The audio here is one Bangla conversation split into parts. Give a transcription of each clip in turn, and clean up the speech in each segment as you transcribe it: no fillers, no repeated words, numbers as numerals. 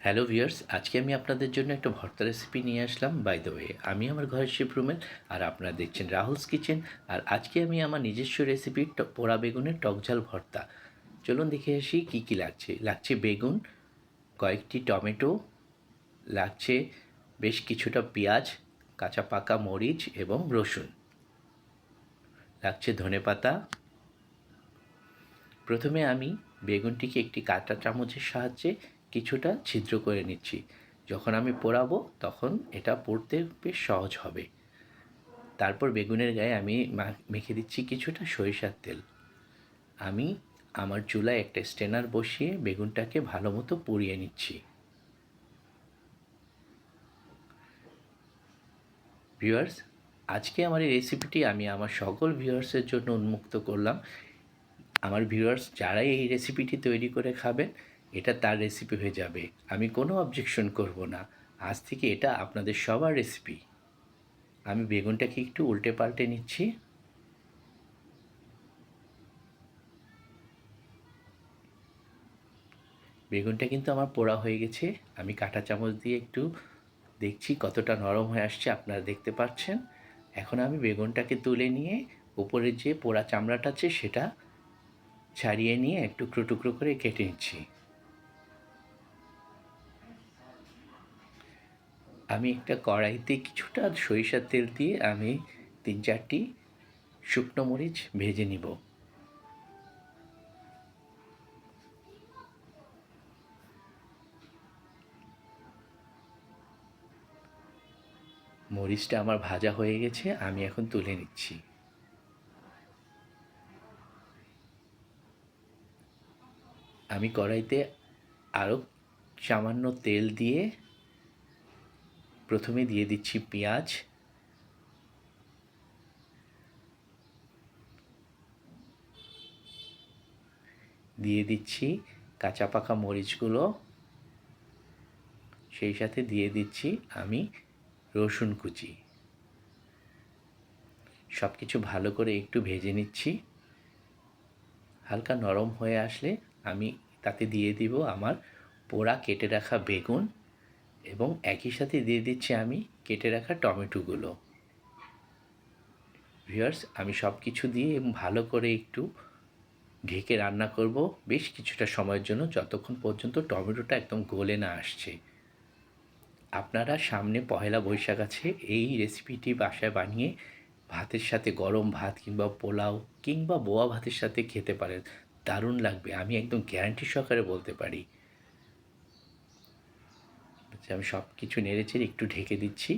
হ্যালো ভিউয়ার্স, আজকে আমি আপনাদের জন্য একটা ভর্তা রেসিপি নিয়ে আসলাম। বাই দ্য ওয়ে, আমি আমার ঘরের শেফ রুমেল, আর আপনারা দেখছেন রাহুলস কিচেন। আর আজকে আমি আমার নিজস্ব রেসিপি পোড়া বেগুনের টকঝাল ভর্তা। চলুন দেখে আসি কী কী লাগছে। লাগছে বেগুন, কয়েকটি টমেটো, লাগছে বেশ কিছুটা পেঁয়াজ, কাঁচা পাকা মরিচ এবং রসুন, লাগছে ধনেপাতা। প্রথমে আমি বেগুনটিকে একটি কাঁটা চামচের সাহায্যে কিছুটা ছিদ্র করে নিচ্ছি। যখন আমি পোড়াবো তখন এটা পোড়তে বেশ সহজ হবে। তারপর বেগুনের গায়ে আমি মেখে দিচ্ছি কিছুটা সরিষার তেল। আমি আমার চুলায় একটা স্ট্রেনার বসিয়ে বেগুনটাকে ভালো মতো পুড়িয়ে নিচ্ছি। ভিউয়ার্স, আজকে আমার এই রেসিপিটি আমি আমার সকল ভিউয়ার্সের জন্য উন্মুক্ত করলাম। আমার ভিউয়ার্স যারাই এই রেসিপিটি তৈরি করে খাবেন, এটা তার রেসিপি হয়ে যাবে। আমি কোনো অবজেকশন করব না। আজ থেকে এটা আপনাদের সবার রেসিপি। আমি বেগুনটাকে একটু উল্টে পাল্টে নিচ্ছি। বেগুনটা কিন্তু আমার পোড়া হয়ে গেছে। আমি কাঁটা চামচ দিয়ে একটু দেখছি কতটা নরম হয়ে আসছে, আপনারা দেখতে পাচ্ছেন। এখন আমি বেগুনটাকে তুলে নিয়ে উপরের যে পোড়া চামড়াটা আছে সেটা ছাড়িয়ে নিয়ে টুকরো টুকরো করে কেটে নিচ্ছি। আমি একটা কড়াইতে কিছুটা সরিষার তেল দিয়ে আমি ৩-৪টি শুকনো মরিচ ভেজে নিব। মরিচটা আমার ভাজা হয়ে গেছে, আমি এখন তুলে নিচ্ছি। আমি কড়াইতে আরও সামান্য তেল দিয়ে প্রথমে দিয়ে দিচ্ছি পেঁয়াজ, দিয়ে দিচ্ছি কাঁচা পাকা মরিচগুলো, সেই সাথে দিয়ে দিচ্ছি আমি রসুন কুচি। সব কিছু ভালো করে একটু ভেজে নিচ্ছি। হালকা নরম হয়ে আসলে আমি তাতে দিয়ে দিব আমার পোড়া কেটে রাখা বেগুন, এবং একই সাথে দিয়ে দিচ্ছি আমি কেটে রাখা টমেটোগুলো। ভিউয়ার্স, আমি সব কিছু দিয়ে ভালো করে একটু ঢেকে রান্না করব বেশ কিছুটা সময়ের জন্য, যতক্ষণ পর্যন্ত টমেটোটা একদম গলে না আসছে। আপনারা সামনে পহেলা বৈশাখ আছে, এই রেসিপিটি বাসায় বানিয়ে ভাতের সাথে গরম ভাত কিংবা পোলাও কিংবা বোয়া ভাতের সাথে খেতে পারেন। দারুণ লাগবে, আমি একদম গ্যারান্টি সহকারে বলতে পারি। আচ্ছা, আমি সব কিছু নেড়েচেড়ে একটু ঢেকে দিচ্ছি।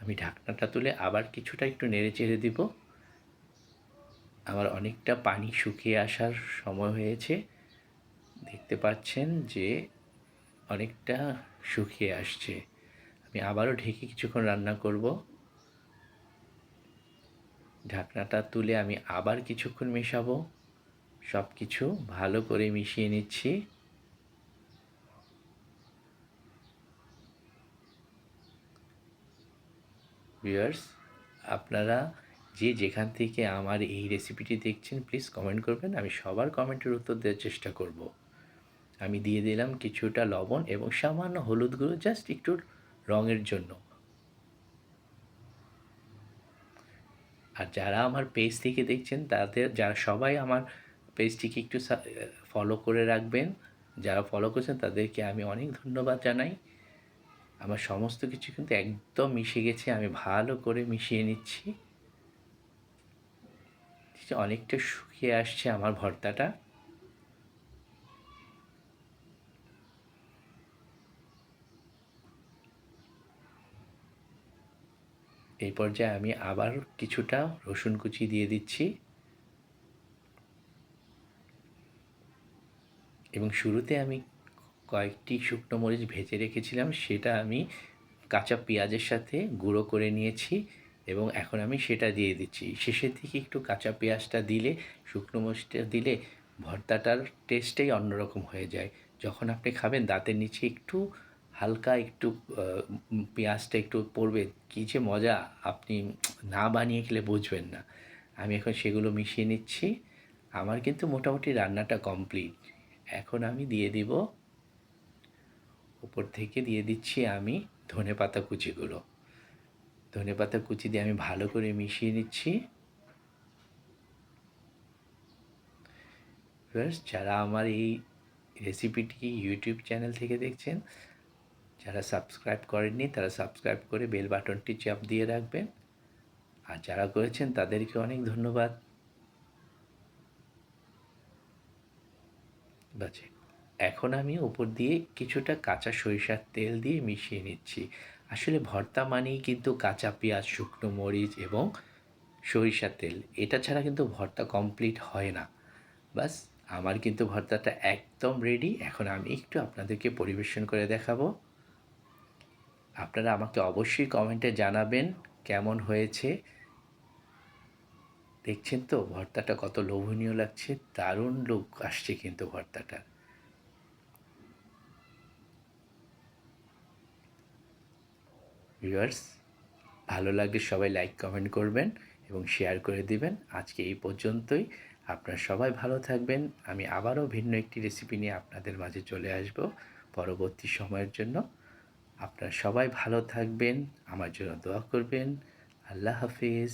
আমি ঢাকনাটা তুলে আবার কিছুটা একটু নেড়েচেড়ে দিব। আমার অনেকটা পানি শুকিয়ে আসার সময় হয়েছে, দেখতে পাচ্ছেন যে অনেকটা শুকিয়ে আসছে। আমি আবারও ঢেকে কিছুক্ষণ রান্না করব। ঢাকনাটা তুলে আমি আবার কিছুক্ষণ মেশাবো। সব কিছু ভালো করে মিশিয়ে নিচ্ছি। ভিউয়ার্স, আপনারা যে যেখান থেকে আমার এই রেসিপিটি দেখছেন প্লিজ কমেন্ট করবেন, আমি সবার কমেন্টের উত্তর দেওয়ার চেষ্টা করব। আমি দিয়ে দিলাম কিছুটা লবণ এবং সামান্য হলুদ গুঁড়ো, জাস্ট একটু রঙের জন্য। আর যারা আমার পেজ থেকে দেখছেন যারা সবাই আমার পেজটিকে একটু ফলো করে রাখবেন। যারা ফলো করছেন তাদেরকে আমি অনেক ধন্যবাদ জানাই। আমার সমস্ত কিছু কিন্তু একদম মিশে গেছে, আমি ভালো করে মিশিয়ে নিচ্ছি। অনেকটা শুকিয়ে আসছে আমার ভর্তাটা। এই পর্যায়ে আমি আবার কিছুটা রসুন কুচি দিয়ে দিচ্ছি, এবং শুরুতে আমি কয়েকটি শুকনো মরিচ ভেজে রেখেছিলাম, সেটা আমি কাঁচা পেঁয়াজের সাথে গুঁড়ো করে নিয়েছি, এবং এখন আমি সেটা দিয়ে দিচ্ছি। শেষের দিকে একটু কাঁচা পেঁয়াজটা দিলে, শুকনো মরিচটা দিলে ভর্তাটার টেস্টটাই অন্যরকম হয়ে যায়। যখন আপনি খাবেন দাঁতের নিচে একটু হালকা একটু পেঁয়াজটা একটু পড়বে, কী যে মজা, আপনি না বানিয়ে খেলে বুঝবেন না। আমি এখন সেগুলো মিশিয়ে নিচ্ছি। আমার কিন্তু মোটামুটি রান্নাটা কমপ্লিট। এখন আমি দিয়ে দিব, উপর থেকে দিয়ে দিচ্ছি আমি ধনেপাতা কুচিগুলো। ধনেপাতা কুচি দিয়ে আমি ভালো করে মিশিয়ে নিচ্ছি। ভিউয়ার্স, যারা আমার এই রেসিপিটি ইউটিউব চ্যানেল থেকে দেখছেন, যারা সাবস্ক্রাইব করেননি তারা সাবস্ক্রাইব করে বেল বাটনটি চাপ দিয়ে রাখবেন, আর যারা করেছেন তাদেরকে অনেক ধন্যবাদ। বাজে, এখন আমি উপর দিয়ে কিছুটা কাঁচা সরিষার তেল দিয়ে মিশিয়ে নিচ্ছি। আসলে ভর্তা মানেই কিন্তু কাঁচা পেঁয়াজ, শুকনো মরিচ এবং সরিষার তেল, এটা ছাড়া কিন্তু ভর্তা কমপ্লিট হয় না। বাস, আমার কিন্তু ভর্তাটা একদম রেডি। এখন আমি একটু আপনাদেরকে পরিবেশন করে দেখাবো। আপনারা আমাকে অবশ্যই কমেন্টে জানাবেন কেমন হয়েছে। দেখছেন তো ভর্তাটা কত লোভনীয় লাগছে, দারুণ লোক আসছে কিন্তু ভর্তাটা। ভিউয়ার্স, ভালো লাগলে সবাই লাইক কমেন্ট করবেন এবং শেয়ার করে দিবেন। আজকে এই পর্যন্তই। আপনারা সবাই ভালো থাকবেন। আমি আবারও ভিন্ন একটি রেসিপি নিয়ে আপনাদের মাঝে চলে আসব পরবর্তী সময়ের জন্য। আপনারা সবাই ভালো থাকবেন, আমার জন্য দোয়া করবেন। আল্লাহ হাফিজ।